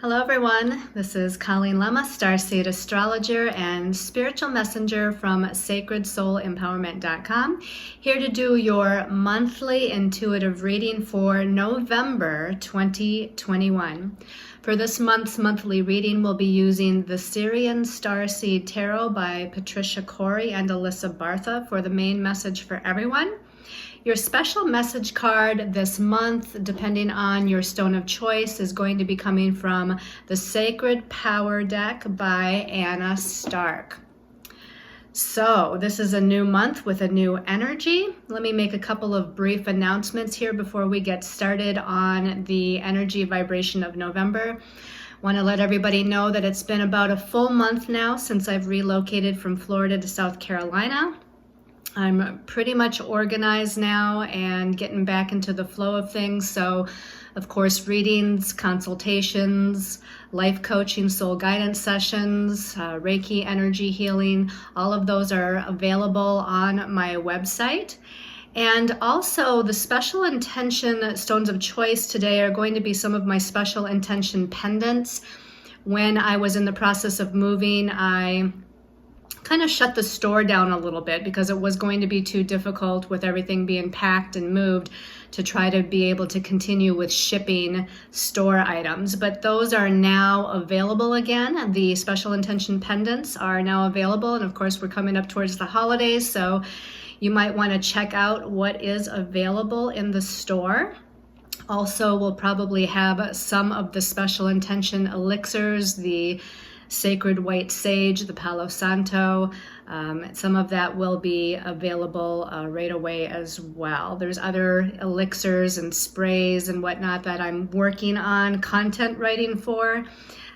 Hello everyone, this is Colleen Lemma, Starseed Astrologer and Spiritual Messenger from SacredSoulEmpowerment.com, here to do your monthly intuitive reading for November 2021. For this month's monthly reading, we'll be using the Syrian Starseed Tarot by Patricia Corey and Alyssa Bartha for the main message for everyone. Your special message card this month, depending on your stone of choice, is going to be coming from the Sacred Power deck by Anna Stark. So this is a new month with a new energy. Let me make a couple of brief announcements here before we get started on the energy vibration of November. Want to let everybody know that it's been about a full month now since I've relocated from Florida to South Carolina. I'm pretty much organized now and getting back into the flow of things. So, of course, readings, consultations, life coaching, soul guidance sessions, Reiki energy healing, all of those are available on my website. And also the special intention stones of choice today are going to be some of my special intention pendants. When I was in the process of moving, I kind of shut the store down a little bit because it was going to be too difficult with everything being packed and moved to try to be able to continue with shipping store items. But those are now available again. The special intention pendants are now available. And of course, we're coming up towards the holidays, so you might want to check out what is available in the store. Also, we'll probably have some of the special intention elixirs, the sacred white sage, the Palo Santo. Some of that will be available right away as well. There's other elixirs and sprays and whatnot that I'm working on content writing for.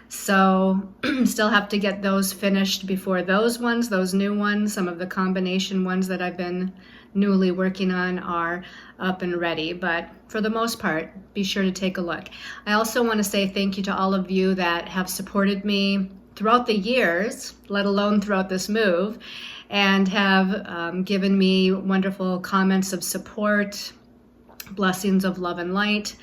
So still have to get those finished before those new ones, some of the combination ones that I've been newly working on are up and ready. But for the most part, be sure to take a look. I also want to say thank you to all of you that have supported me throughout the years, let alone throughout this move, and have given me wonderful comments of support, blessings of love and light.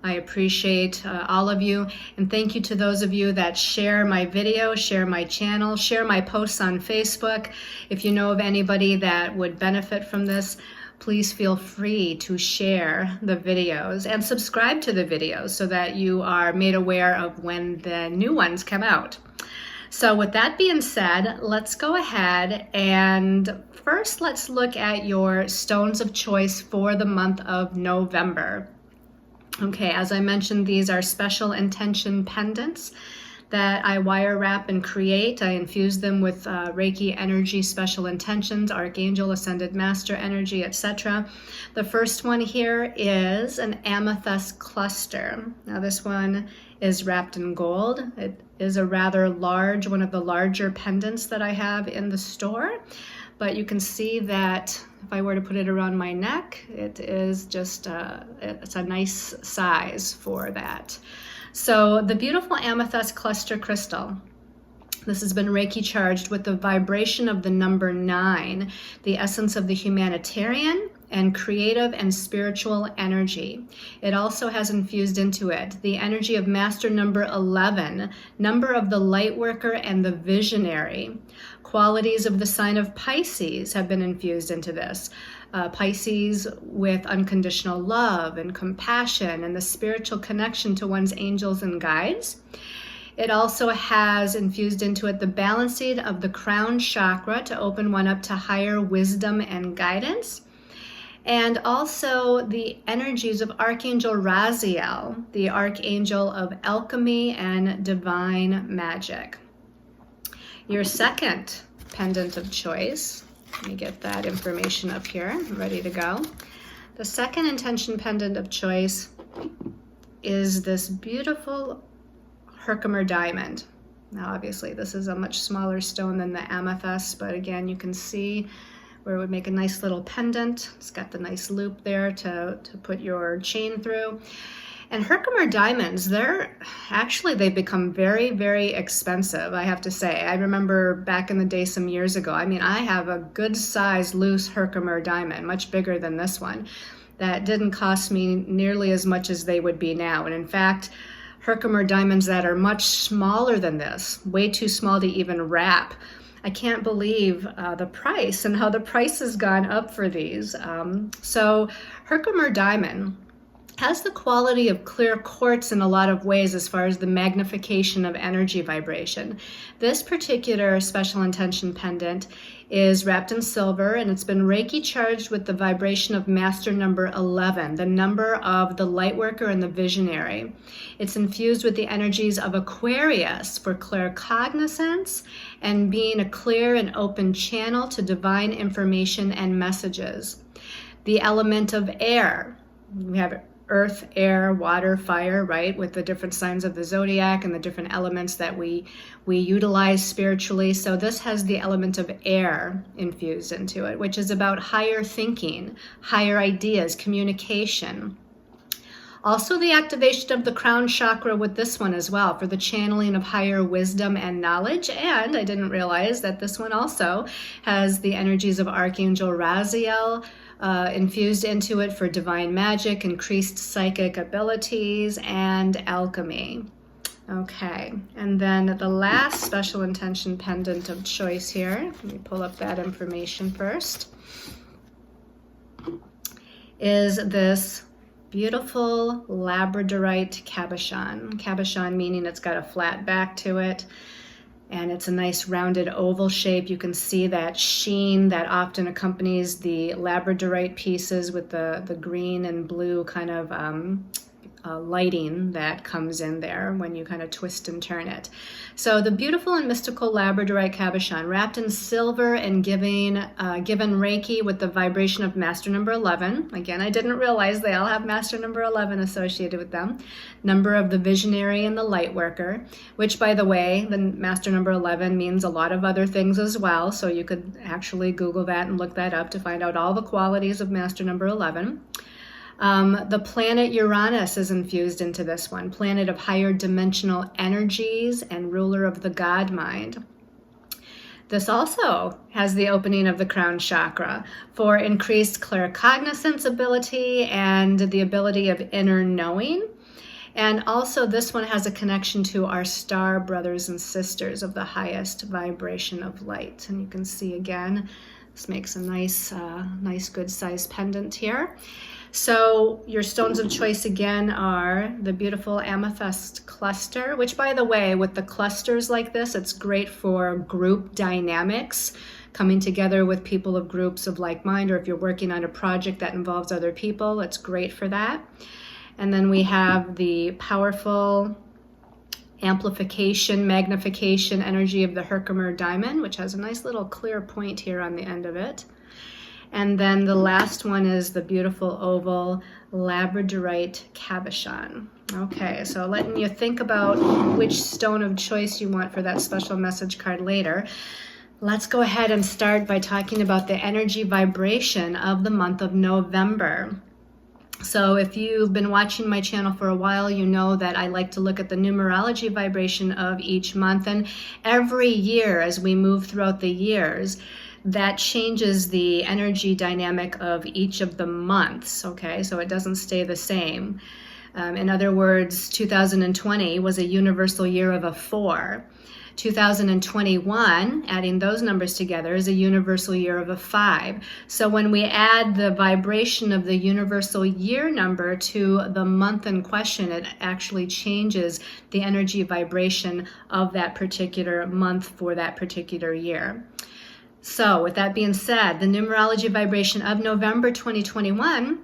I appreciate all of you, and thank you to those of you that share my video, share my channel, share my posts on Facebook. If you know of anybody that would benefit from this, please feel free to share the videos and subscribe to the videos so that you are made aware of when the new ones come out. So with that being said, let's go ahead and first let's look at your stones of choice for the month of November. Okay, as I mentioned, these are special intention pendants that I wire wrap and create. I infuse them with Reiki energy, special intentions, Archangel, Ascended Master energy, etc. The first one here is an amethyst cluster. Now this one is wrapped in gold. It is a rather large, one of the larger pendants that I have in the store. But you can see that if I were to put it around my neck, it is just, it's a nice size for that. So the beautiful amethyst cluster crystal, this has been Reiki charged with the vibration of the number 9, the essence of the humanitarian and creative and spiritual energy. It also has infused into it the energy of master number 11, number of the light worker and the visionary. Qualities of the sign of Pisces have been infused into this. Pisces with unconditional love and compassion and the spiritual connection to one's angels and guides. It also has infused into it the balancing of the crown chakra to open one up to higher wisdom and guidance. And also the energies of Archangel Raziel, the Archangel of alchemy and divine magic. Your second pendant of choice, let me get that information up here, ready to go. The second intention pendant of choice is this beautiful Herkimer diamond. Now obviously this is a much smaller stone than the amethyst, but again you can see where it would make a nice little pendant. It's got the nice loop there to put your chain through. And Herkimer diamonds, they've become very, very expensive, I have to say. I remember back in the day some years ago, I mean, I have a good size loose Herkimer diamond, much bigger than this one, that didn't cost me nearly as much as they would be now. And in fact, Herkimer diamonds that are much smaller than this, way too small to even wrap. I can't believe the price and how the price has gone up for these. So Herkimer diamond has the quality of clear quartz in a lot of ways as far as the magnification of energy vibration. This particular special intention pendant is wrapped in silver, and it's been Reiki charged with the vibration of master number 11, the number of the light worker and the visionary. It's infused with the energies of Aquarius for claircognizance and being a clear and open channel to divine information and messages. The element of air, we have earth, air, water, fire, right? With the different signs of the zodiac and the different elements that we utilize spiritually. So this has the element of air infused into it, which is about higher thinking, higher ideas, communication. Also the activation of the crown chakra with this one as well for the channeling of higher wisdom and knowledge. And I didn't realize that this one also has the energies of Archangel Raziel infused into it for divine magic, increased psychic abilities, and alchemy. Okay, and then the last special intention pendant of choice here, let me pull up that information first, is this beautiful labradorite cabochon. Cabochon meaning it's got a flat back to it, and it's a nice rounded oval shape. You can see that sheen that often accompanies the labradorite pieces with the green and blue kind of lighting that comes in there when you kind of twist and turn it. So the beautiful and mystical labradorite cabochon wrapped in silver and given Reiki with the vibration of master number 11. Again, I didn't realize they all have master number 11 associated with them. Number of the visionary and the light worker, which by the way, the master number 11 means a lot of other things as well. So you could actually Google that and look that up to find out all the qualities of master number 11. The planet Uranus is infused into this one, planet of higher dimensional energies and ruler of the God mind. This also has the opening of the crown chakra for increased claircognizance ability and the ability of inner knowing. And also this one has a connection to our star brothers and sisters of the highest vibration of light. And you can see again, this makes a nice good sized pendant here. So your stones of choice again are the beautiful amethyst cluster, which by the way, with the clusters like this, it's great for group dynamics, coming together with people of groups of like mind, or if you're working on a project that involves other people, it's great for that. And then we have the powerful amplification, magnification energy of the Herkimer diamond, which has a nice little clear point here on the end of it. And then the last one is the beautiful oval labradorite cabochon. Okay, so letting you think about which stone of choice you want for that special message card later. Let's go ahead and start by talking about the energy vibration of the month of November. So if you've been watching my channel for a while, you know that I like to look at the numerology vibration of each month. And every year as we move throughout the years, that changes the energy dynamic of each of the months, okay? So it doesn't stay the same. In other words, 2020 was a universal year of a 4. 2021, adding those numbers together, is a universal year of a 5. So when we add the vibration of the universal year number to the month in question, it actually changes the energy vibration of that particular month for that particular year. So with that being said, the numerology vibration of November 2021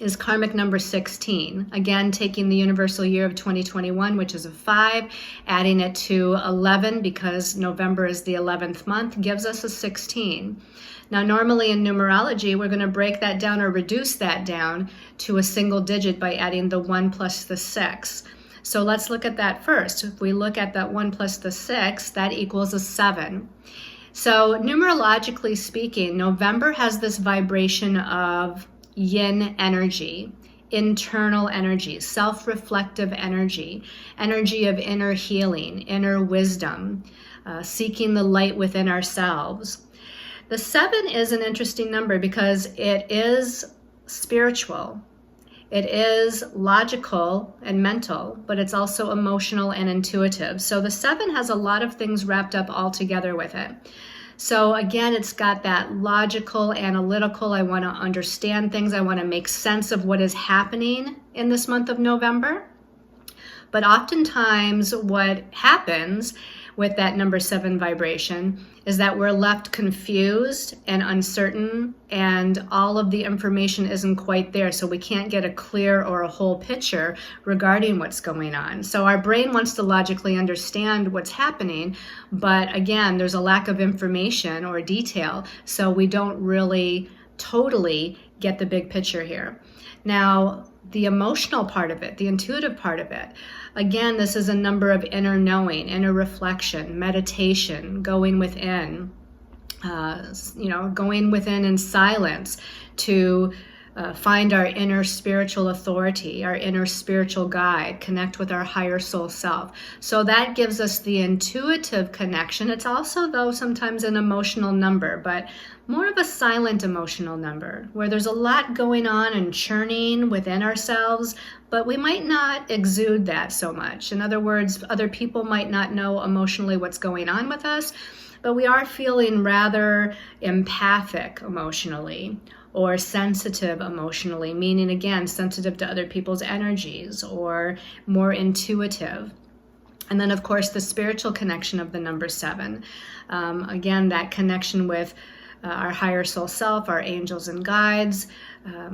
is karmic number 16. Again, taking the universal year of 2021, which is a 5, adding it to 11 because November is the 11th month, gives us a 16. Now, normally in numerology, we're going to break that down or reduce that down to a single digit by adding the 1 plus the 6. So let's look at that first. If we look at that 1 plus the 6, that equals a 7. So numerologically speaking, November has this vibration of yin energy, internal energy, self-reflective energy, energy of inner healing, inner wisdom, seeking the light within ourselves. The 7 is an interesting number because it is spiritual. It is logical and mental, but it's also emotional and intuitive. So the 7 has a lot of things wrapped up all together with it. So again, it's got that logical, analytical, I want to understand things, I want to make sense of what is happening in this month of November. But oftentimes what happens with that number 7 vibration is that we're left confused and uncertain, and all of the information isn't quite there, so we can't get a clear or a whole picture regarding what's going on. So our brain wants to logically understand what's happening, but again, there's a lack of information or detail, so we don't really totally get the big picture here. Now, the emotional part of it, the intuitive part of it, again, this is a number of inner knowing, inner reflection, meditation, going within, going within in silence to find our inner spiritual authority, our inner spiritual guide, connect with our higher soul self. So that gives us the intuitive connection. It's also, though, sometimes an emotional number, but more of a silent emotional number where there's a lot going on and churning within ourselves, but we might not exude that so much. In other words, other people might not know emotionally what's going on with us, but we are feeling rather empathic emotionally, or sensitive emotionally, meaning, again, sensitive to other people's energies, or more intuitive. And then, of course, the spiritual connection of the number 7. Again, that connection with our higher soul self, our angels and guides,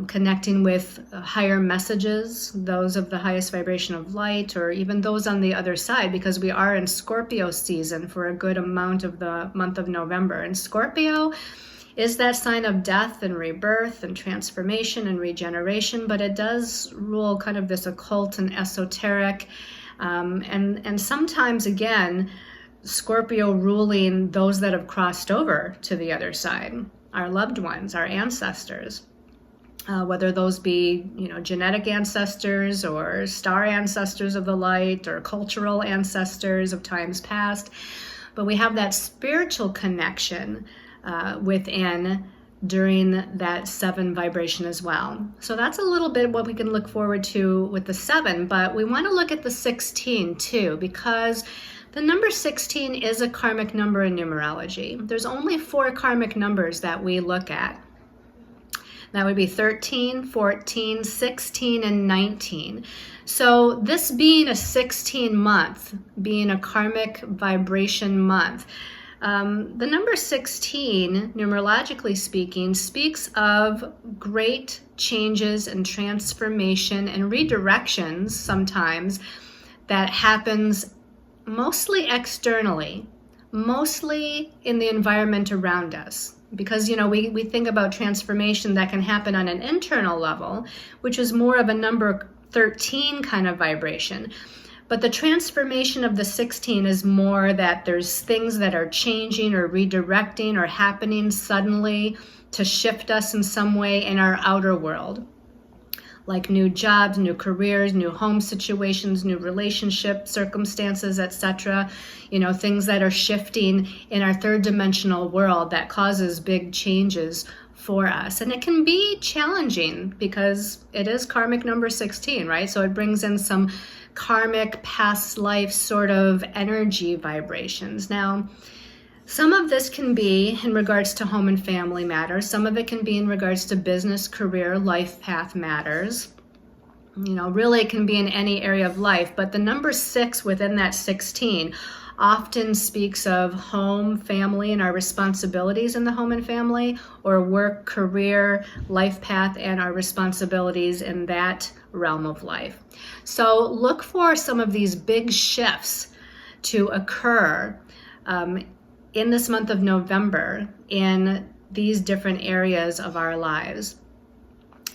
connecting with higher messages, those of the highest vibration of light, or even those on the other side, because we are in Scorpio season for a good amount of the month of November. And Scorpio is that sign of death and rebirth and transformation and regeneration, but it does rule kind of this occult and esoteric, and sometimes, again, Scorpio ruling those that have crossed over to the other side, our loved ones, our ancestors, whether those be, genetic ancestors or star ancestors of the light or cultural ancestors of times past. But we have that spiritual connection within during that 7 vibration as well. So that's a little bit what we can look forward to with the 7, but we want to look at the 16 too, because the number 16 is a karmic number in numerology. There's only 4 karmic numbers that we look at. That would be 13, 14, 16, and 19. So this being a 16 month, being a karmic vibration month, the number 16, numerologically speaking, speaks of great changes and transformation and redirections sometimes that happens mostly externally, mostly in the environment around us. Because, we think about transformation that can happen on an internal level, which is more of a number 13 kind of vibration. But the transformation of the 16 is more that there's things that are changing or redirecting or happening suddenly to shift us in some way in our outer world. Like new jobs, new careers, new home situations, new relationship circumstances, etc. Things that are shifting in our third dimensional world that causes big changes for us. And it can be challenging because it is karmic number 16, right? So it brings in some karmic past life sort of energy vibrations. Now, some of this can be in regards to home and family matters. Some of it can be in regards to business, career, life path matters. Really it can be in any area of life. But the number 6 within that 16 often speaks of home, family, and our responsibilities in the home and family, or work, career, life path, and our responsibilities in that realm of life. So look for some of these big shifts to occur in this month of November in these different areas of our lives.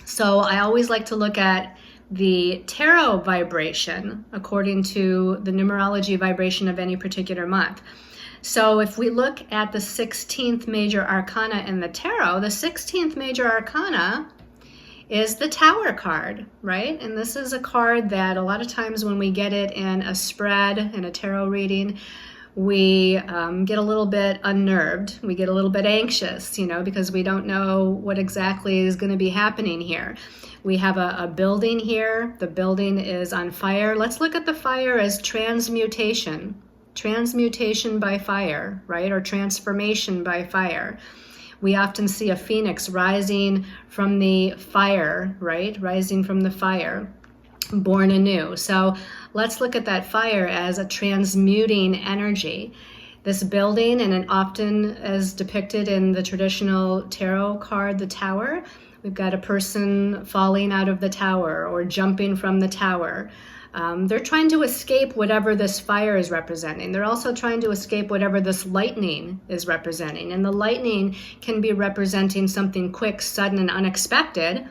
So I always like to look at the tarot vibration according to the numerology vibration of any particular month. So if we look at the 16th Major Arcana in the tarot, the 16th Major Arcana is the Tower card, right? And this is a card that a lot of times when we get it in a spread, in a tarot reading, we get a little bit unnerved. We get a little bit anxious, because we don't know what exactly is going to be happening here. We have a building here. The building is on fire. Let's look at the fire as transmutation. Transmutation by fire, right? Or transformation by fire. We often see a phoenix rising from the fire, right? Rising from the fire, born anew. So let's look at that fire as a transmuting energy. This building, and it often as depicted in the traditional tarot card, the tower, we've got a person falling out of the tower or jumping from the tower. They're trying to escape whatever this fire is representing. They're also trying to escape whatever this lightning is representing. And the lightning can be representing something quick, sudden, and unexpected.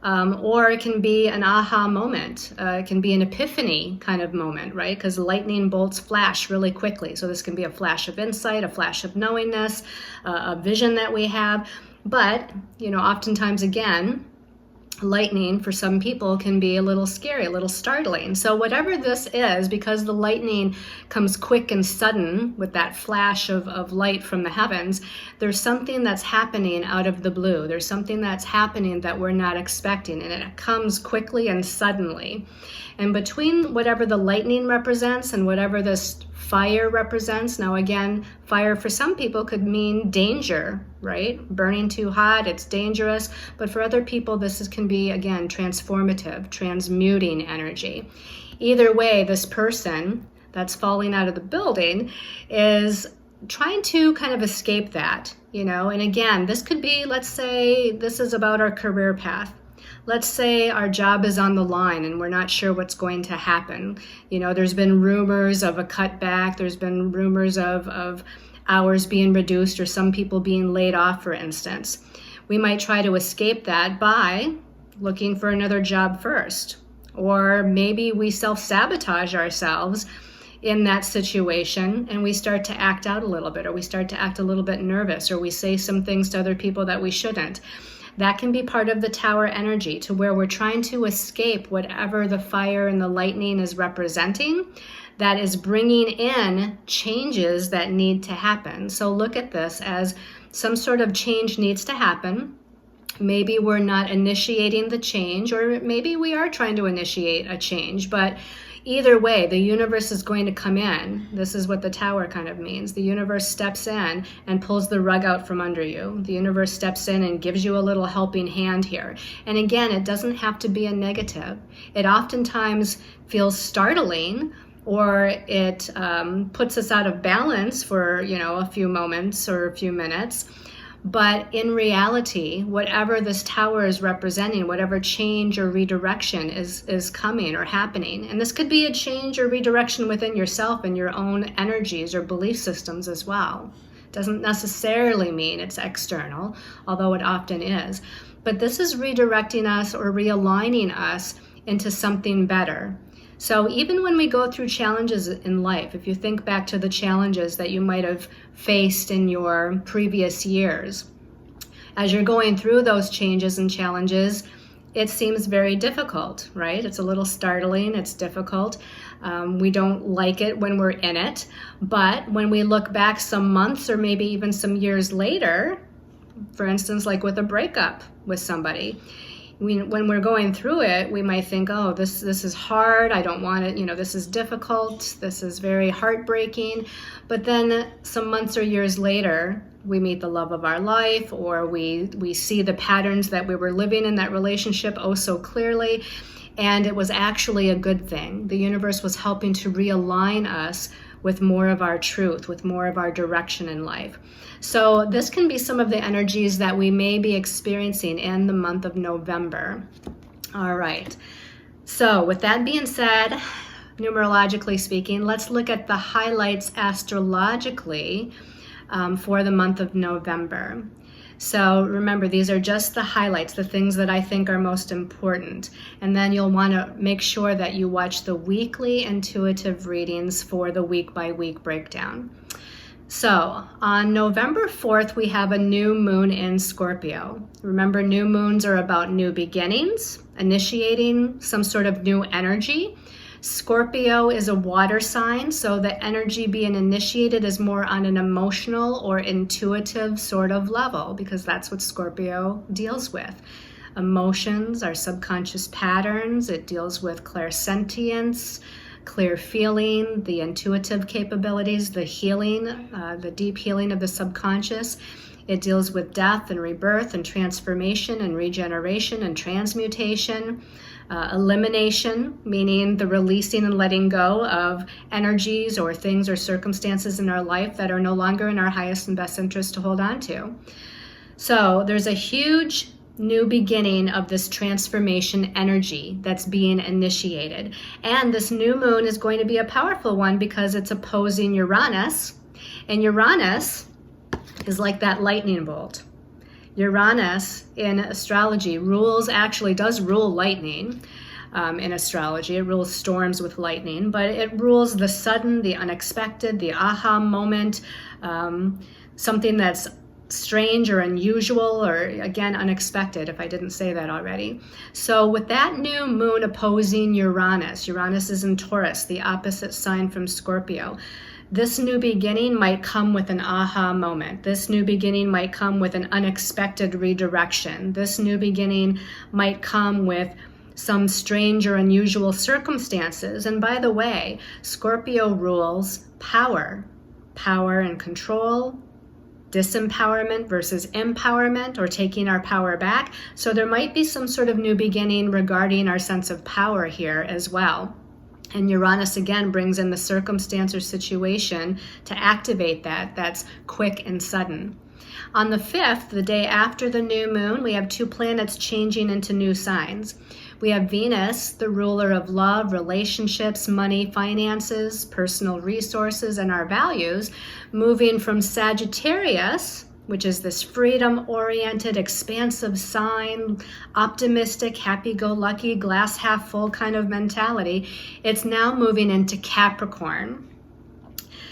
Or it can be an aha moment. It can be an epiphany kind of moment, right? Because lightning bolts flash really quickly. So this can be a flash of insight, a flash of knowingness, a vision that we have. But, oftentimes again, lightning for some people can be a little scary, a little startling. So whatever this is, because the lightning comes quick and sudden with that flash of light from the heavens, there's something that's happening out of the blue. There's something that's happening that we're not expecting, and it comes quickly and suddenly. And between whatever the lightning represents and whatever this fire represents, now again, fire for some people could mean danger, right? Burning too hot, it's dangerous. But for other people, can be, again, transformative, transmuting energy. Either way, this person that's falling out of the building is trying to kind of escape that, And again, this could be, let's say this is about our career path. Let's say our job is on the line and we're not sure what's going to happen. There's been rumors of a cutback. There's been rumors of hours being reduced or some people being laid off, for instance. We might try to escape that by looking for another job first. Or maybe we self-sabotage ourselves in that situation and we start to act out a little bit, or we start to act a little bit nervous, or we say some things to other people that we shouldn't. That can be part of the tower energy, to where we're trying to escape whatever the fire and the lightning is representing that is bringing in changes that need to happen. So look at this as some sort of change needs to happen. Maybe we're not initiating the change, or maybe we are trying to initiate a change, but either way, the universe is going to come in. This is what the tower kind of means. The universe steps in and pulls the rug out from under you. The universe steps in and gives you a little helping hand here. And again, it doesn't have to be a negative. It oftentimes feels startling, or it puts us out of balance for, a few moments or a few minutes. But in reality, whatever this tower is representing, whatever change or redirection is coming or happening, and this could be a change or redirection within yourself and your own energies or belief systems as well. It doesn't necessarily mean it's external, although it often is. But this is redirecting us or realigning us into something better. So even when we go through challenges in life, if you think back to the challenges that you might have faced in your previous years, as you're going through those changes and challenges, it seems very difficult, right? It's a little startling, it's difficult. We don't like it when we're in it. But when we look back some months or maybe even some years later, for instance, like with a breakup with somebody, when we're going through it, we might think, oh, this is hard. I don't want it. This is difficult. This is very heartbreaking. But then some months or years later, we meet the love of our life, or we see the patterns that we were living in that relationship oh so clearly. And it was actually a good thing. The universe was helping to realign us with more of our truth, with more of our direction in life. So this can be some of the energies that we may be experiencing in the month of November. All right. So with that being said, numerologically speaking, let's look at the highlights astrologically for the month of November. So remember, these are just the highlights, the things that I think are most important. And then you'll want to make sure that you watch the weekly intuitive readings for the week-by-week breakdown. So on November 4th, we have a new moon in Scorpio. Remember, new moons are about new beginnings, initiating some sort of new energy. Scorpio is a water sign, so the energy being initiated is more on an emotional or intuitive sort of level, because that's what Scorpio deals with. Emotions, our subconscious patterns. It deals with clairsentience, clear feeling, the intuitive capabilities, the healing, the deep healing of the subconscious. It deals with death and rebirth and transformation and regeneration and transmutation. Elimination, meaning the releasing and letting go of energies or things or circumstances in our life that are no longer in our highest and best interest to hold on to. So there's a huge new beginning of this transformation energy that's being initiated. And this new moon is going to be a powerful one because it's opposing Uranus. And Uranus is like that lightning bolt. Uranus in astrology does rule lightning in astrology. It rules storms with lightning, but it rules the sudden, the unexpected, the aha moment, something that's strange or unusual or, again, unexpected, if I didn't say that already. So with that new moon opposing Uranus is in Taurus, the opposite sign from Scorpio. This new beginning might come with an aha moment. This new beginning might come with an unexpected redirection. This new beginning might come with some strange or unusual circumstances. And by the way, Scorpio rules power and control, disempowerment versus empowerment, or taking our power back. So there might be some sort of new beginning regarding our sense of power here as well. And Uranus again brings in the circumstance or situation to activate that. That's quick and sudden. On the 5th, the day after the new moon, we have 2 planets changing into new signs. We have Venus, the ruler of love, relationships, money, finances, personal resources, and our values, moving from Sagittarius, which is this freedom-oriented, expansive sign, optimistic, happy-go-lucky, glass half full kind of mentality. It's now moving into Capricorn.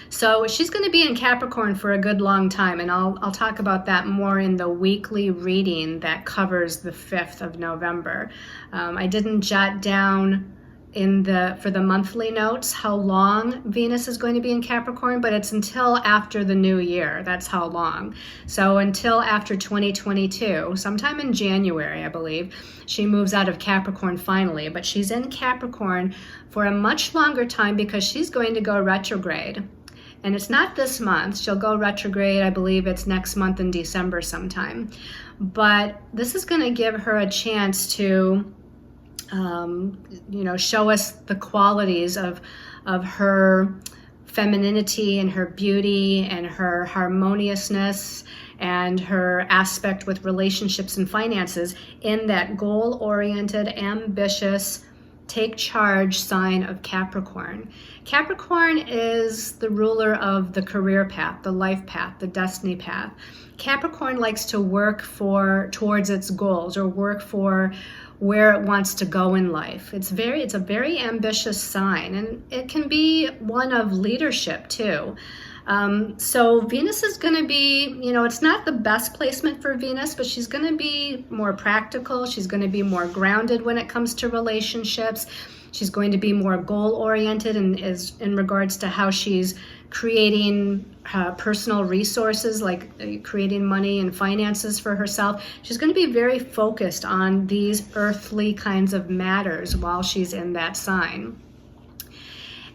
So she's going to be in Capricorn for a good long time, and I'll talk about that more in the weekly reading that covers the 5th of November. I didn't jot down for the monthly notes how long Venus is going to be in Capricorn, but it's until after the new year. That's how long. So until after 2022, sometime in January, I believe, she moves out of Capricorn finally, but she's in Capricorn for a much longer time because she's going to go retrograde. And it's not this month. She'll go retrograde, I believe it's next month in December sometime. But this is going to give her a chance to show us the qualities of her femininity and her beauty and her harmoniousness and her aspect with relationships and finances in that goal-oriented, ambitious, take charge sign of Capricorn. Capricorn is the ruler of the career path, the life path, the destiny path. Capricorn likes to work towards its goals or work for where it wants to go in life. It's a very ambitious sign, and it can be one of leadership too. So Venus is going to be, it's not the best placement for Venus, but she's going to be more practical. She's going to be more grounded when it comes to relationships. She's going to be more goal-oriented in regards to how she's creating personal resources, like creating money and finances for herself. She's going to be very focused on these earthly kinds of matters while she's in that sign.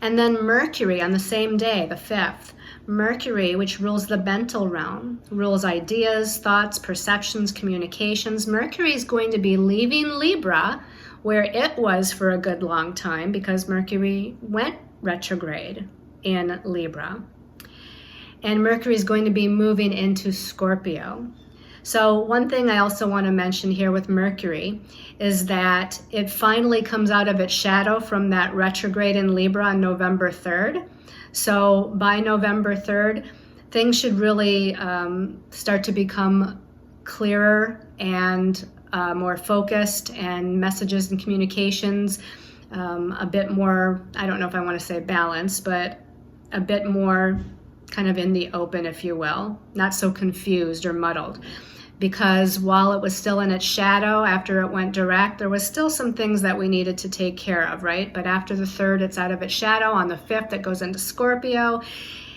And then Mercury on the same day, the 5th. Mercury, which rules the mental realm, rules ideas, thoughts, perceptions, communications. Mercury is going to be leaving Libra, where it was for a good long time because Mercury went retrograde in Libra. And Mercury is going to be moving into Scorpio. So one thing I also want to mention here with Mercury is that it finally comes out of its shadow from that retrograde in Libra on November 3rd. So by November 3rd, things should really start to become clearer and more focused, and messages and communications a bit more, I don't know if I want to say balanced, but a bit more kind of in the open, if you will, not so confused or muddled. because while it was still in its shadow after it went direct, there was still some things that we needed to take care of, right? But after the 3rd, it's out of its shadow. On the 5th, it goes into Scorpio.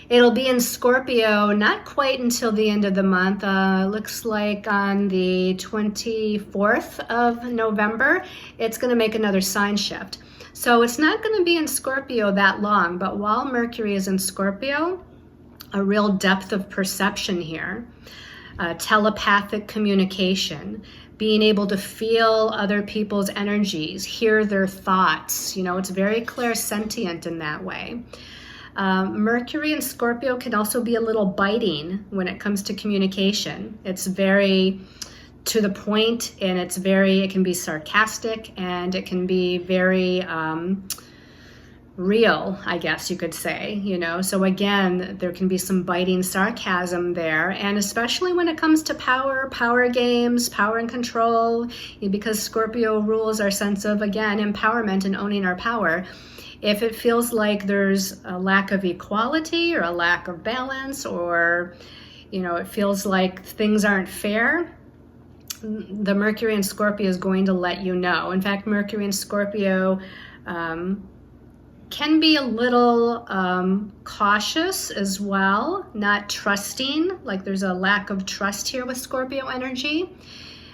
It'll be in Scorpio not quite until the end of the month. Looks like on the 24th of November, it's going to make another sign shift. So it's not going to be in Scorpio that long, but while Mercury is in Scorpio, a real depth of perception here, telepathic communication, being able to feel other people's energies, hear their thoughts. You know, it's very clairsentient in that way. Mercury in Scorpio can also be a little biting when it comes to communication. It's very to the point, and it can be sarcastic, and it can be very real, I guess you could say, you know. So again, there can be some biting sarcasm there, and especially when it comes to power games, power and control, because Scorpio rules our sense of, again, empowerment and owning our power. If it feels like there's a lack of equality or a lack of balance, or, you know, it feels like things aren't fair, the Mercury in Scorpio is going to let you know. In fact, Mercury in Scorpio can be a little cautious as well, not trusting, like there's a lack of trust here with Scorpio energy,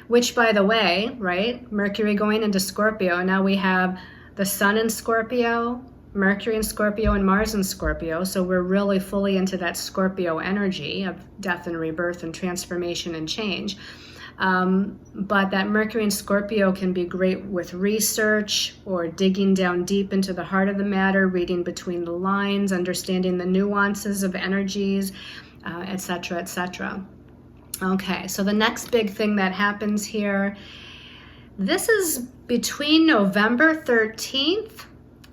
which, by the way, right, Mercury going into Scorpio, and now we have the Sun in Scorpio, Mercury in Scorpio, and Mars in Scorpio. So we're really fully into that Scorpio energy of death and rebirth and transformation and change. But that Mercury in Scorpio can be great with research or digging down deep into the heart of the matter, reading between the lines, understanding the nuances of energies, etc., etc. Okay, so the next big thing that happens here, this is between November 13th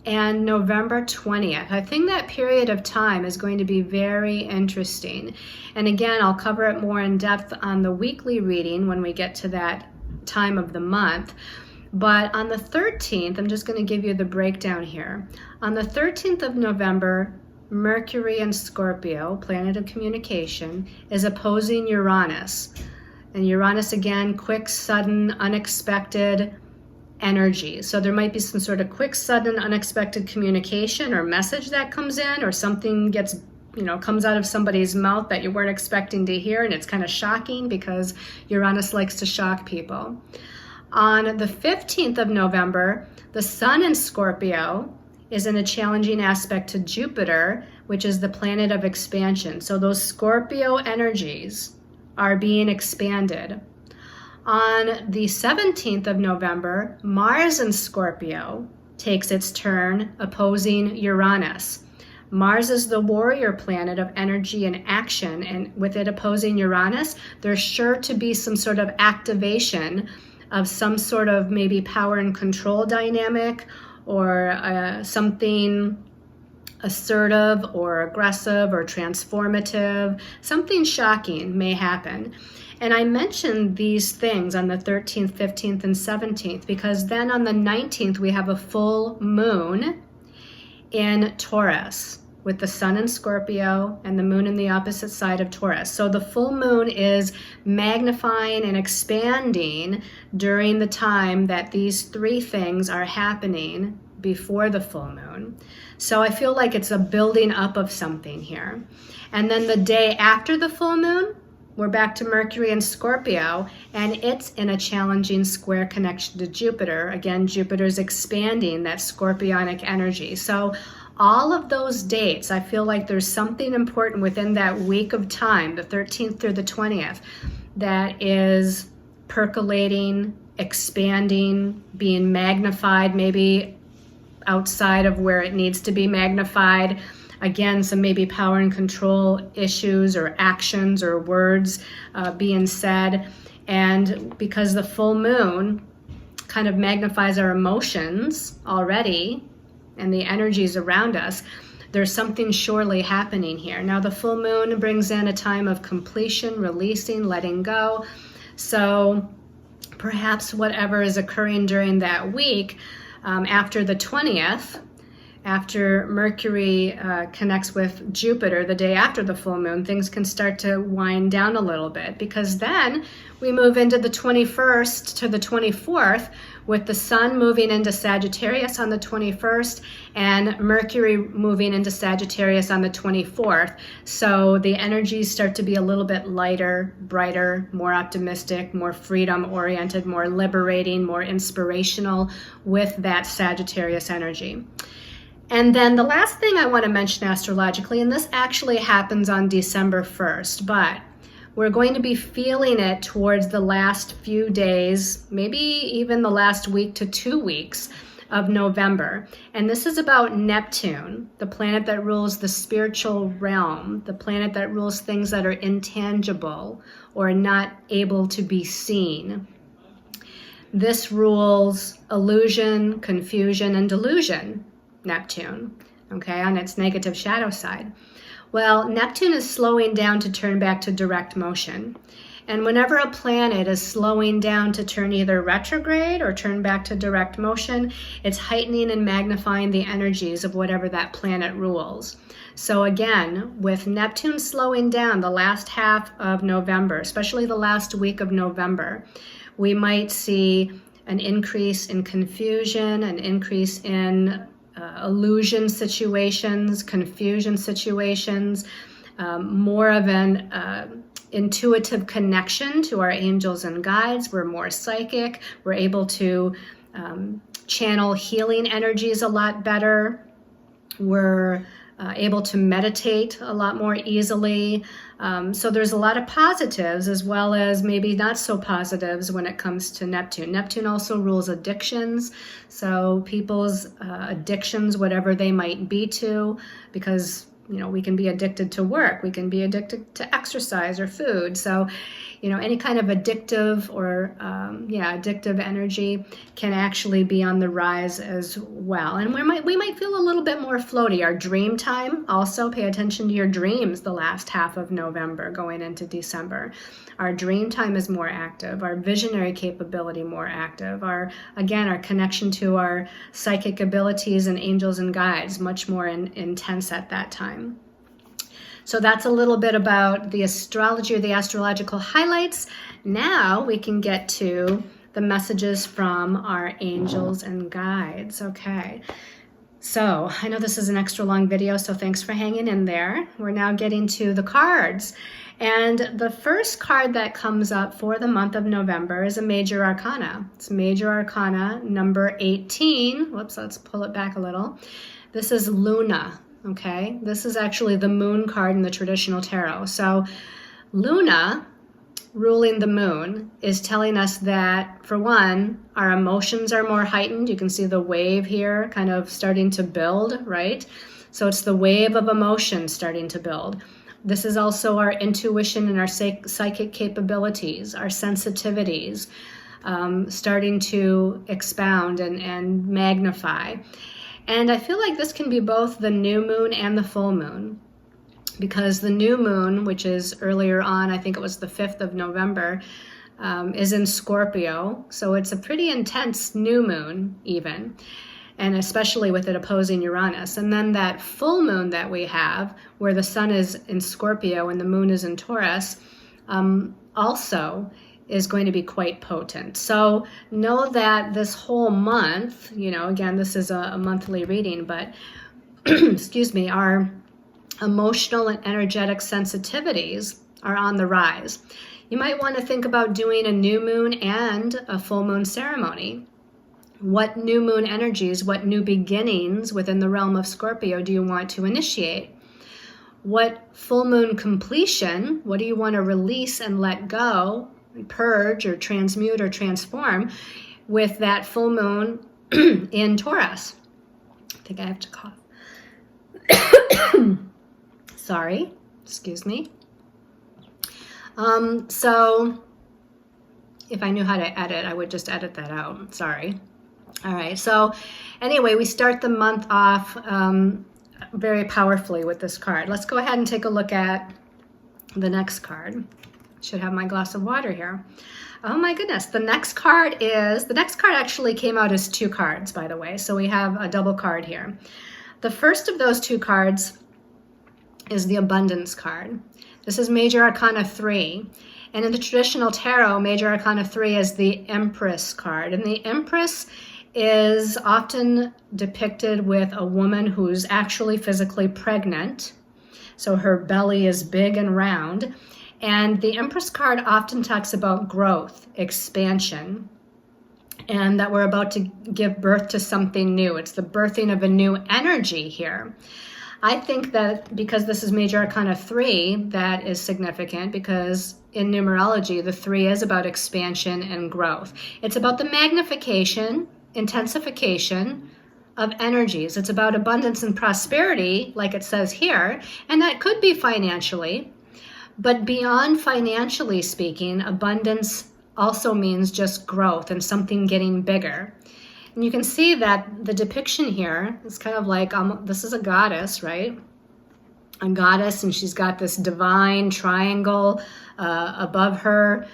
and November 20th. I think that period of time is going to be very interesting. And again, I'll cover it more in depth on the weekly reading when we get to that time of the month. But on the 13th, I'm just going to give you the breakdown here. On the 13th of November, Mercury in Scorpio, planet of communication, is opposing Uranus. And Uranus, again, quick, sudden, unexpected energy. So there might be some sort of quick, sudden, unexpected communication or message that comes in, or something gets, you know, comes out of somebody's mouth that you weren't expecting to hear, and it's kind of shocking because Uranus likes to shock people. On the 15th of November, the Sun in Scorpio is in a challenging aspect to Jupiter, which is the planet of expansion. So those Scorpio energies are being expanded. On the 17th of November, Mars in Scorpio takes its turn opposing Uranus. Mars is the warrior planet of energy and action, and with it opposing Uranus, there's sure to be some sort of activation of some sort of maybe power and control dynamic, or something assertive or aggressive or transformative. Something shocking may happen. And I mentioned these things on the 13th, 15th, and 17th because then on the 19th we have a full moon in Taurus with the Sun in Scorpio and the moon in the opposite side of Taurus. So the full moon is magnifying and expanding during the time that these three things are happening before the full moon. So I feel like it's a building up of something here. And then the day after the full moon, we're back to Mercury in Scorpio, and it's in a challenging square connection to Jupiter. Again, Jupiter's expanding that scorpionic energy. So all of those dates, I feel like there's something important within that week of time, the 13th through the 20th, that is percolating, expanding, being magnified, maybe outside of where it needs to be magnified. Again, some maybe power and control issues or actions or words being said. And because the full moon kind of magnifies our emotions already and the energies around us, there's something surely happening here. Now, the full moon brings in a time of completion, releasing, letting go. So perhaps whatever is occurring during that week after the 20th after Mercury connects with Jupiter the day after the full moon, things can start to wind down a little bit, because then we move into the 21st to the 24th with the Sun moving into Sagittarius on the 21st and Mercury moving into Sagittarius on the 24th. So the energies start to be a little bit lighter, brighter, more optimistic, more freedom-oriented, more liberating, more inspirational with that Sagittarius energy. And then the last thing I want to mention astrologically, and this actually happens on December 1st, but we're going to be feeling it towards the last few days, maybe even the last week to 2 weeks of November. And this is about Neptune, the planet that rules the spiritual realm, the planet that rules things that are intangible or not able to be seen. This rules illusion, confusion, and delusion. Neptune, okay, on its negative shadow side. Well, Neptune is slowing down to turn back to direct motion. And whenever a planet is slowing down to turn either retrograde or turn back to direct motion, it's heightening and magnifying the energies of whatever that planet rules. So again, with Neptune slowing down the last half of November, especially the last week of November, we might see an increase in confusion, an increase in illusion situations, confusion situations, more of an intuitive connection to our angels and guides. We're more psychic. We're able to channel healing energies a lot better. We're able to meditate a lot more easily. So there's a lot of positives as well as maybe not so positives when it comes to Neptune. Neptune also rules addictions. So people's addictions, whatever they might be to, because we can be addicted to work, we can be addicted to exercise or food. So, any kind of addictive or, addictive energy can actually be on the rise as well. And we might feel a little bit more floaty. Our dream time, also pay attention to your dreams the last half of November going into December. Our dream time is more active, our visionary capability more active, our connection to our psychic abilities and angels and guides much more intense at that time. So that's a little bit about the astrology or the astrological highlights. Now we can get to the messages from our angels and guides. Okay. So I know this is an extra long video, so thanks for hanging in there. We're now getting to the cards. And the first card that comes up for the month of November is a Major Arcana. It's Major Arcana number 18. Whoops, let's pull it back a little. This is Luna, okay? This is actually the moon card in the traditional tarot. So Luna, ruling the moon, is telling us that, for one, our emotions are more heightened. You can see the wave here kind of starting to build, right? So it's the wave of emotion starting to build. This is also our intuition and our psychic capabilities, our sensitivities, starting to expound and magnify. And I feel like this can be both the new moon and the full moon, because the new moon, which is earlier on, I think it was the 5th of November, is in Scorpio. So it's a pretty intense new moon even, and especially with it opposing Uranus. And then that full moon that we have, where the sun is in Scorpio and the moon is in Taurus, also is going to be quite potent. So know that this whole month, again, this is a monthly reading, but excuse me, our emotional and energetic sensitivities are on the rise. You might want to think about doing a new moon and a full moon ceremony. What new moon energies, what new beginnings within the realm of Scorpio do you want to initiate? What full moon completion, what do you want to release and let go, purge or transmute or transform with that full moon in Taurus? I think I have to cough. Sorry, excuse me. So if I knew how to edit, I would just edit that out. Sorry. All right. So anyway, we start the month off very powerfully with this card. Let's go ahead and take a look at the next card. Should have my glass of water here. Oh my goodness. The next card actually came out as 2 cards, by the way. So we have a double card here. The first of those two cards is the Abundance card. This is Major Arcana 3. And in the traditional tarot, Major Arcana 3 is the Empress card. And the Empress is often depicted with a woman who's actually physically pregnant. So her belly is big and round. And the Empress card often talks about growth, expansion, and that we're about to give birth to something new. It's the birthing of a new energy here. I think that because this is Major Arcana 3, that is significant because in numerology, the 3 is about expansion and growth. It's about the magnification, intensification of energies. It's about abundance and prosperity, like it says here, and that could be financially. But beyond financially speaking, abundance also means just growth and something getting bigger. And you can see that the depiction here is kind of like, this is a goddess, right? A goddess, and she's got this divine triangle above her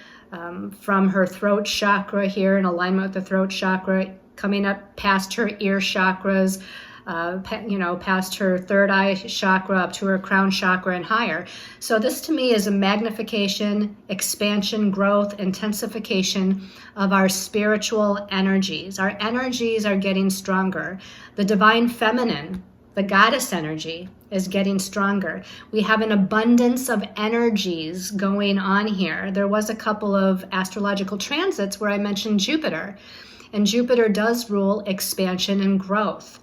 from her throat chakra here in alignment with the throat chakra, coming up past her ear chakras, past her third eye chakra up to her crown chakra and higher. So this to me is a magnification, expansion, growth, intensification of our spiritual energies. Our energies are getting stronger. The divine feminine, the goddess energy, is getting stronger. We have an abundance of energies going on here. There was a couple of astrological transits where I mentioned Jupiter, and Jupiter does rule expansion and growth.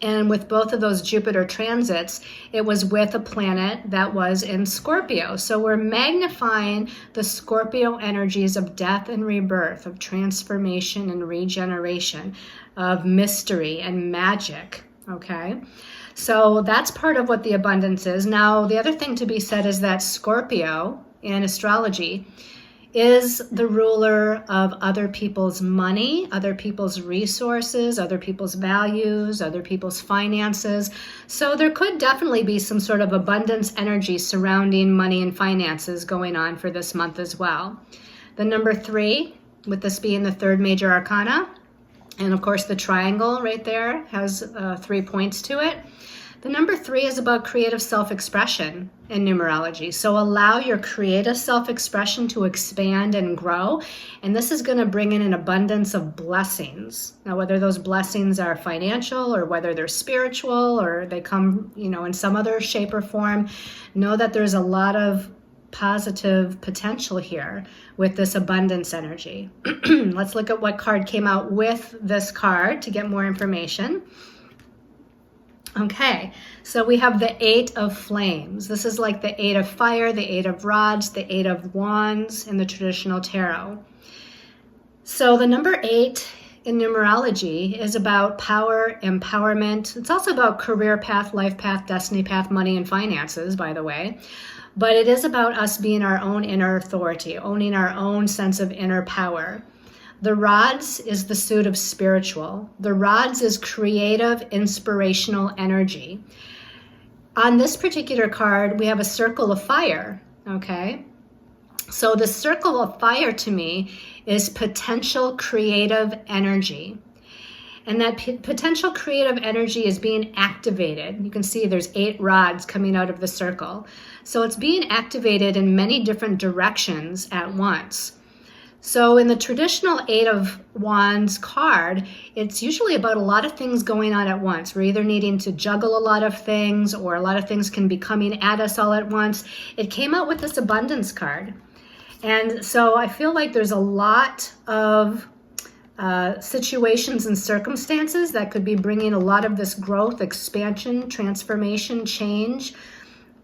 And with both of those Jupiter transits, it was with a planet that was in Scorpio. So we're magnifying the Scorpio energies of death and rebirth, of transformation and regeneration, of mystery and magic, okay? So that's part of what the abundance is. Now, the other thing to be said is that Scorpio in astrology is the ruler of other people's money, other people's resources, other people's values, other people's finances. So there could definitely be some sort of abundance energy surrounding money and finances going on for this month as well. The number 3, with this being the third major arcana, and of course the triangle right there has 3 points to it. The number 3 is about creative self-expression in numerology. So allow your creative self-expression to expand and grow. And this is going to bring in an abundance of blessings. Now, whether those blessings are financial or whether they're spiritual or they come, in some other shape or form, know that there's a lot of positive potential here with this abundance energy. Let's look at what card came out with this card to get more information. Okay, so we have the 8 of flames. This is like the 8 of fire, the 8 of rods, the 8 of wands in the traditional tarot. So the number 8 in numerology is about power, empowerment. It's also about career path, life path, destiny path, money, and finances, by the way. But it is about us being our own inner authority, owning our own sense of inner power. The rods is the suit of spiritual. The rods is creative, inspirational energy. On this particular card, we have a circle of fire, okay? So the circle of fire to me is potential creative energy. And that potential creative energy is being activated. You can see there's 8 rods coming out of the circle. So it's being activated in many different directions at once. So in the traditional 8 of Wands card, it's usually about a lot of things going on at once. We're either needing to juggle a lot of things or a lot of things can be coming at us all at once. It came out with this abundance card. And so I feel like there's a lot of situations and circumstances that could be bringing a lot of this growth, expansion, transformation, change,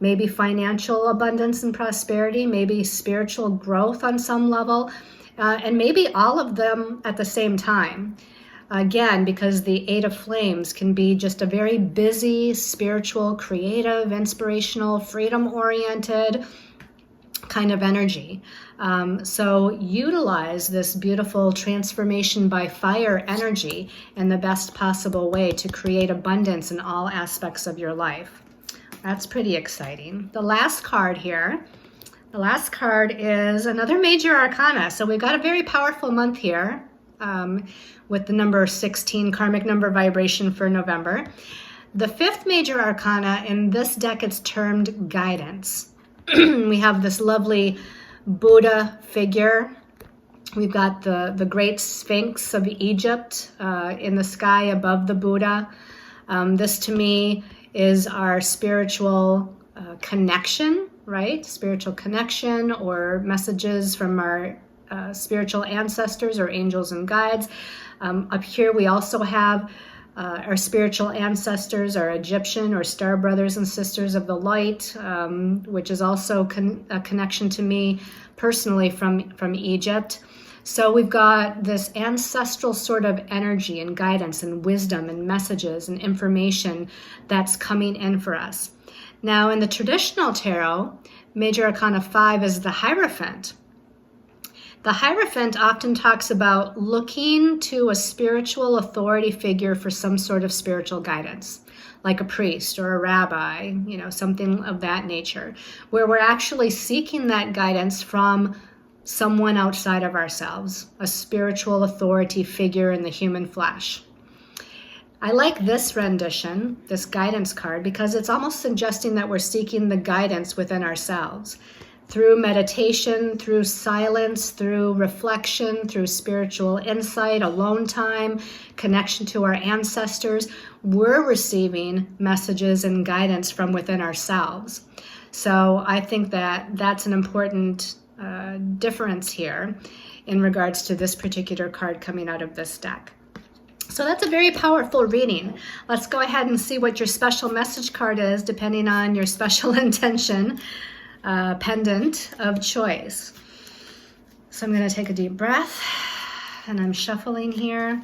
maybe financial abundance and prosperity, maybe spiritual growth on some level. And maybe all of them at the same time. Again, because the 8 of flames can be just a very busy, spiritual, creative, inspirational, freedom-oriented kind of energy. So utilize this beautiful transformation by fire energy in the best possible way to create abundance in all aspects of your life. That's pretty exciting. The last card here. The last card is another major arcana. So we've got a very powerful month here with the number 16 karmic number vibration for November. The fifth major arcana in this deck, it's termed guidance. We have this lovely Buddha figure. We've got the great Sphinx of Egypt in the sky above the Buddha. This to me is our spiritual connection, right? Spiritual connection or messages from our spiritual ancestors or angels and guides. Up here we also have our spiritual ancestors, our Egyptian or star brothers and sisters of the light, which is also a connection to me personally from Egypt. So we've got this ancestral sort of energy and guidance and wisdom and messages and information that's coming in for us. Now in the traditional tarot, Major Arcana 5 is the Hierophant. The Hierophant often talks about looking to a spiritual authority figure for some sort of spiritual guidance, like a priest or a rabbi, something of that nature, where we're actually seeking that guidance from someone outside of ourselves, a spiritual authority figure in the human flesh. I like this rendition, this guidance card, because it's almost suggesting that we're seeking the guidance within ourselves. Through meditation, through silence, through reflection, through spiritual insight, alone time, connection to our ancestors, we're receiving messages and guidance from within ourselves. So I think that that's an important difference here in regards to this particular card coming out of this deck. So that's a very powerful reading. Let's go ahead and see what your special message card is, depending on your special intention pendant of choice. So I'm going to take a deep breath, and I'm shuffling here.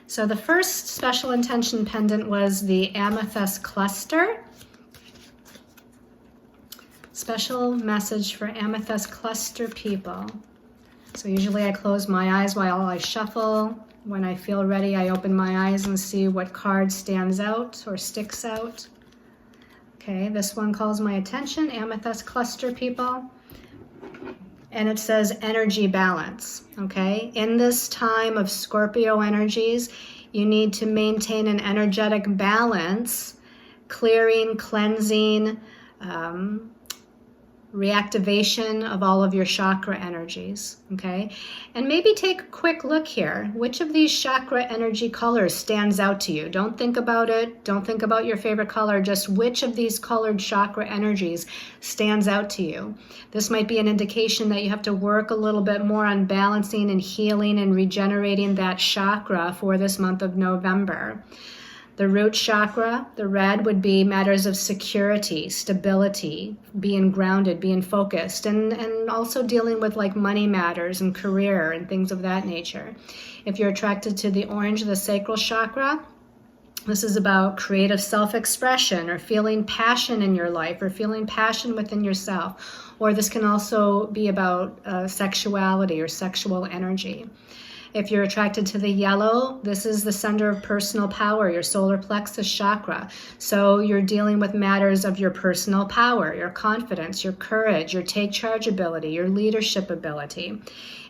So the first special intention pendant was the amethyst cluster. Special message for amethyst cluster people. So usually I close my eyes while I shuffle. When I feel ready, I open my eyes and see what card stands out or sticks out. Okay, this one calls my attention, amethyst cluster people. And it says energy balance, okay? In this time of Scorpio energies, you need to maintain an energetic balance, clearing, cleansing, reactivation of all of your chakra energies, okay? And maybe take a quick look here. Which of these chakra energy colors stands out to you? Don't think about it. Don't think about your favorite color. Just which of these colored chakra energies stands out to you? This might be an indication that you have to work a little bit more on balancing and healing and regenerating that chakra for this month of November. The root chakra, the red, would be matters of security, stability, being grounded, being focused, and also dealing with like money matters and career and things of that nature. If you're attracted to the orange, the sacral chakra, this is about creative self-expression or feeling passion in your life or feeling passion within yourself. Or this can also be about sexuality or sexual energy. If you're attracted to the yellow, this is the center of personal power, your solar plexus chakra. So you're dealing with matters of your personal power, your confidence, your courage, your take charge ability, your leadership ability.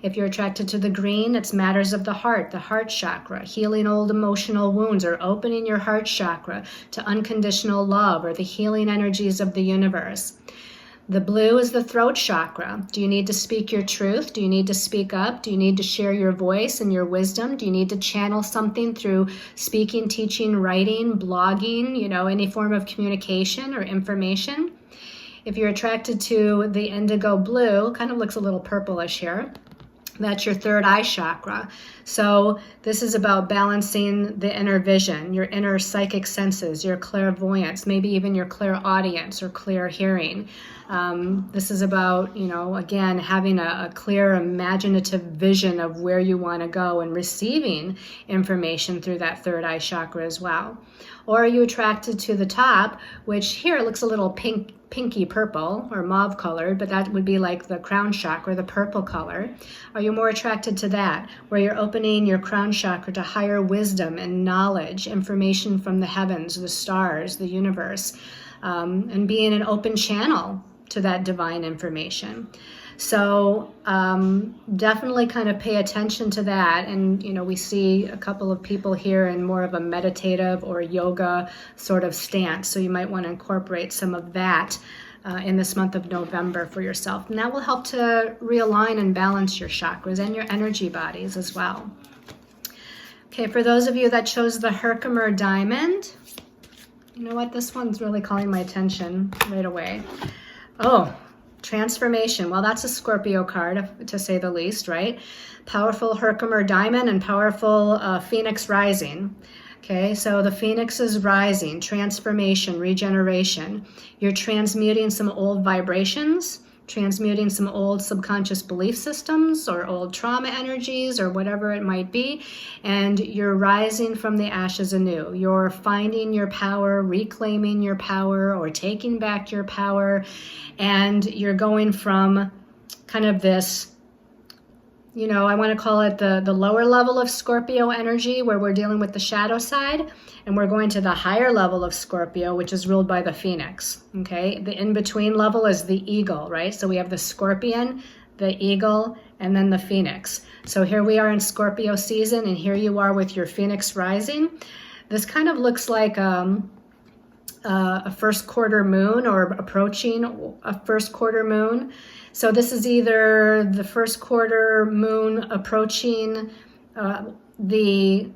If you're attracted to the green, it's matters of the heart chakra, healing old emotional wounds or opening your heart chakra to unconditional love or the healing energies of the universe. The blue is the throat chakra. Do you need to speak your truth? Do you need to speak up? Do you need to share your voice and your wisdom? Do you need to channel something through speaking, teaching, writing, blogging, any form of communication or information? If you're attracted to the indigo blue, kind of looks a little purplish here. That's your third eye chakra. So this is about balancing the inner vision, your inner psychic senses, your clairvoyance, maybe even your clairaudience or clear hearing. This is about, again, having a clear imaginative vision of where you want to go and receiving information through that third eye chakra as well. Or are you attracted to the top, which here looks a little pinky purple or mauve colored, but that would be like the crown chakra, the purple color. Are you more attracted to that, where you're opening your crown chakra to higher wisdom and knowledge, information from the heavens, the stars, the universe, and being an open channel to that divine information? So definitely kind of pay attention to that. And, we see a couple of people here in more of a meditative or yoga sort of stance. So you might want to incorporate some of that in this month of November for yourself. And that will help to realign and balance your chakras and your energy bodies as well. Okay, for those of you that chose the Herkimer diamond, you know what? This one's really calling my attention right away. Oh, transformation. Well, that's a Scorpio card, to say the least, right? Powerful Herkimer diamond and powerful Phoenix rising. Okay, so the Phoenix is rising, transformation, regeneration. You're transmuting some old vibrations, transmuting some old subconscious belief systems or old trauma energies or whatever it might be, and you're rising from the ashes anew. You're finding your power, reclaiming your power, or taking back your power, and you're going from kind of this, I want to call it the lower level of Scorpio energy, where we're dealing with the shadow side, and we're going to the higher level of Scorpio, which is ruled by the Phoenix. Okay, the in-between level is the eagle, right? So we have the Scorpion, the eagle, and then the Phoenix. So here we are in Scorpio season, and here you are with your Phoenix rising. This kind of looks like a first quarter moon, or approaching a first quarter moon. So this is either the first quarter moon approaching the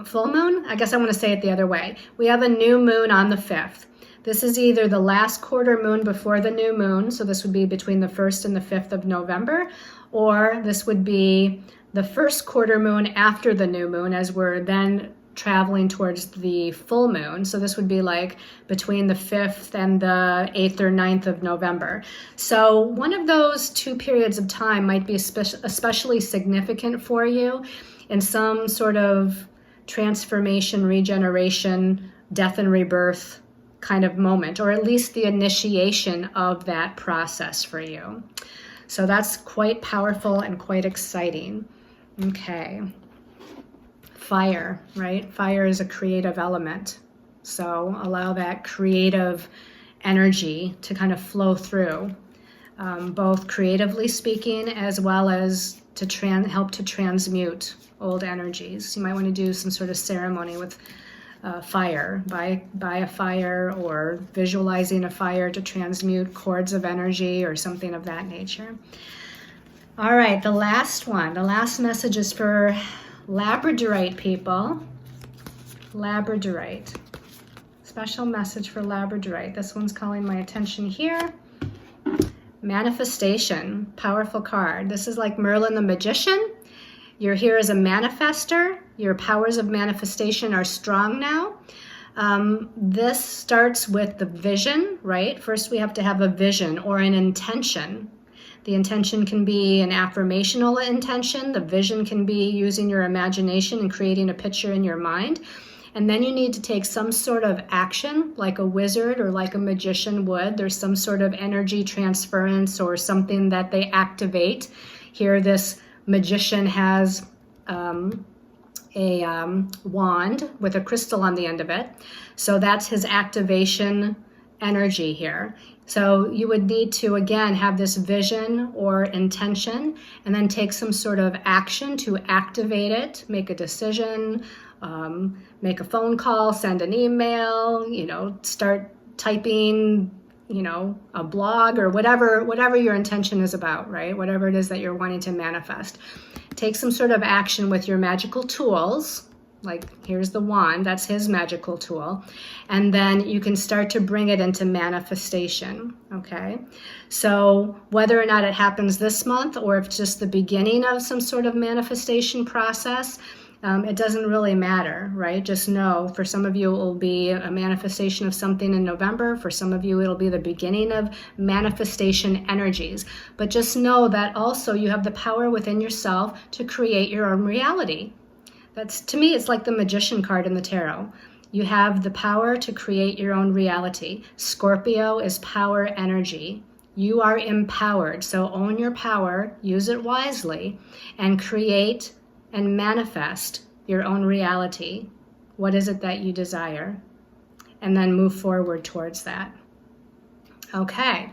full moon. I guess I want to say it the other way. We have a new moon on the 5th. This is either the last quarter moon before the new moon, so this would be between the 1st and the 5th of November, or this would be the first quarter moon after the new moon, as we're then traveling towards the full moon. So this would be like between the 5th and the 8th or 9th of November. So one of those two periods of time might be especially significant for you in some sort of transformation, regeneration, death and rebirth kind of moment, or at least the initiation of that process for you. So that's quite powerful and quite exciting. Okay. Fire, right? Fire is a creative element. So allow that creative energy to kind of flow through, both creatively speaking, as well as to help to transmute old energies. You might want to do some sort of ceremony with fire, by a fire, or visualizing a fire to transmute cords of energy or something of that nature. All right, the last one. The last message is for Labradorite people. Labradorite. Special message for Labradorite. This one's calling my attention here. Manifestation. Powerful card. This is like Merlin the Magician. You're here as a manifester. Your powers of manifestation are strong now. This starts with the vision, right? First, we have to have a vision or an intention. The intention can be an affirmational intention. The vision can be using your imagination and creating a picture in your mind. And then you need to take some sort of action, like a wizard or like a magician would. There's some sort of energy transference or something that they activate. Here, this magician has a wand with a crystal on the end of it. So that's his activation energy here. So you would need to, again, have this vision or intention, and then take some sort of action to activate it, make a decision, make a phone call, send an email, start typing, a blog, or whatever your intention is about, right? Whatever it is that you're wanting to manifest. Take some sort of action with your magical tools. Like, here's the wand, that's his magical tool. And then you can start to bring it into manifestation, okay? So whether or not it happens this month, or if it's just the beginning of some sort of manifestation process, it doesn't really matter, right? Just know, for some of you, it will be a manifestation of something in November. For some of you, it'll be the beginning of manifestation energies. But just know that also you have the power within yourself to create your own reality. That's, to me, it's like the magician card in the tarot. You have the power to create your own reality. Scorpio is power energy. You are empowered. So own your power, use it wisely, and create and manifest your own reality. What is it that you desire? And then move forward towards that. Okay,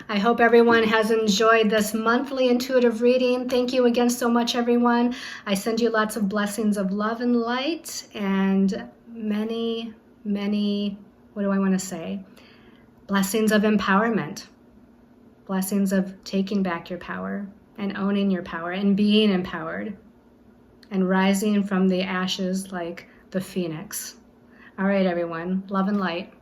I hope everyone has enjoyed this monthly intuitive reading. Thank you again so much, everyone. I send you lots of blessings of love and light and many, what do I want to say? Blessings of empowerment, blessings of taking back your power and owning your power and being empowered and rising from the ashes like the phoenix. All right, everyone, love and light.